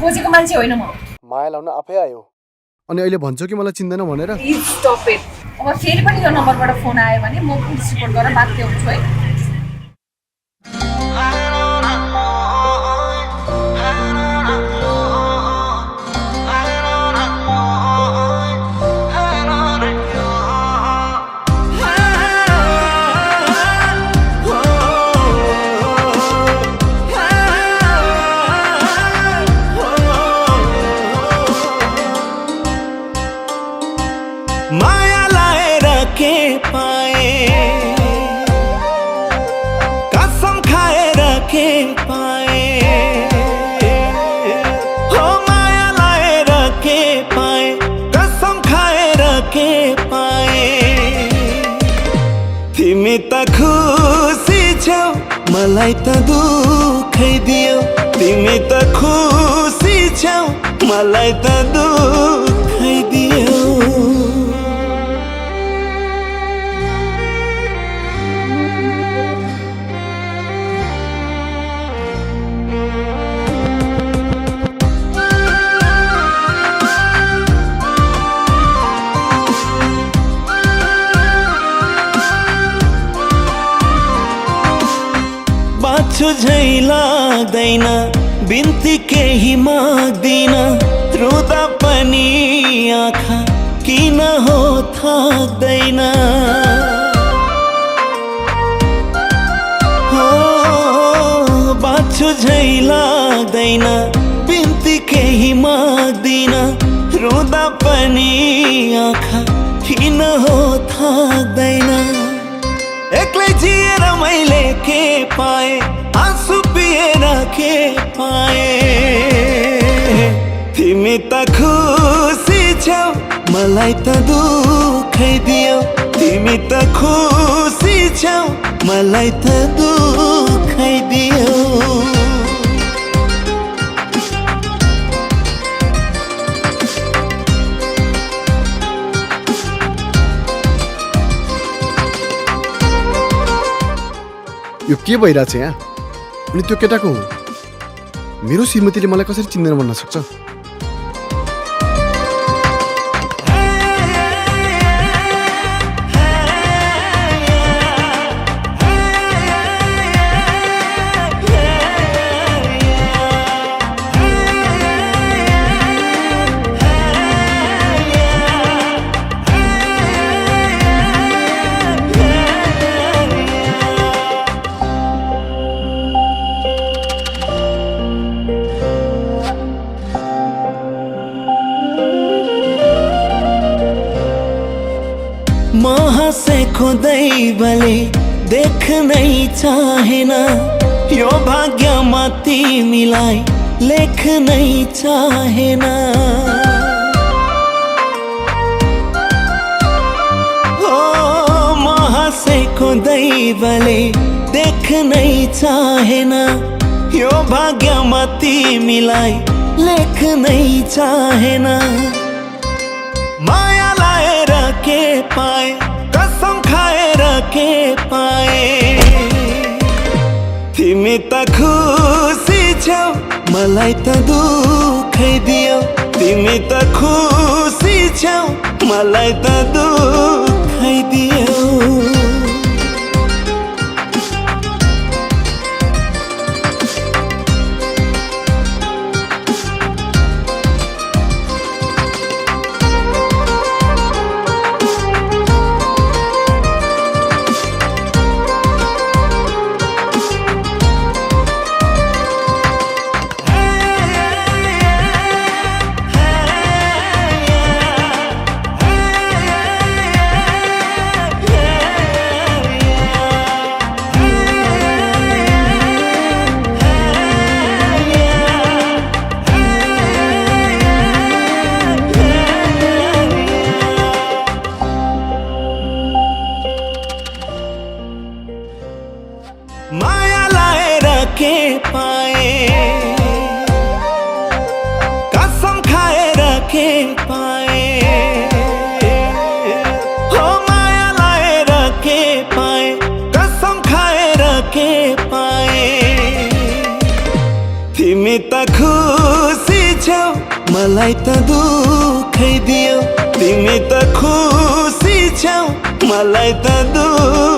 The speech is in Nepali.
खोजेको मान्छे होइन म। माया लाउन आफै आयो अनि अहिले भन्छौ कि मलाई चिन्दैन भनेर। Please stop it. अब फेरि पनि यो नम्बरबाट फोन आयो भने म पुलिस रिपोर्ट गरेर बाध्य हुन्छु है। माया लाएर के पाए, कसम खाएर के पाए, हो माया लाएर के पाए, कसम खाएर के पाए। तिमी त खुसी छौ मलाई त दुखै दियो, तिमी त खुसी छौ मलाई त दुखै दियो। बाँच्छु झै लाग्दैन, बिन्ती केही माग्दिन, रुँदा पनि आँखा किन हो थाक्दैन। हो बाँच्छु झै लाग्दैन, बिन्ती केही माग्दिन, रुँदा पनि आँखा किन हो थाक्दैन। एक्लै जिएर मैले के पाएँ, आँसु पिएर के पाएँ। तिमी त खुसी छौ मलाई त दुखै दियो, तिमी त खुसी छौ मलाई त दुखै दियो। यो के भइरहेछ यहाँ? अनि त्यो केटाको हो? मेरो श्रीमतीले मलाई कसरी चिन्दैन भन्न सक्छ? हाँसेको दैवले देख्नै चाहेन, यो भाग्यमा तिमीलाई लेख्नै चाहेन। हो म हाँसेको दैवले देख्नै चाहेन, यो भाग्यमा तिमीलाई लेख्नै चाहेन। माया लाएर के पाए, कसम खाएर के पाए। तिमी त खुसी छौ मलाई त दुखै दियो, तिमी त खुसी छौ मलाई त दुखै दियो। माया लाएर के पाए, कसम खाएर के पाए। हो माया लाएर के पाए, कसम खाएर के पाए। तिमी त खुसी मलाई त दुखै दियो तिमी त खुसी छौ मलाई त दुख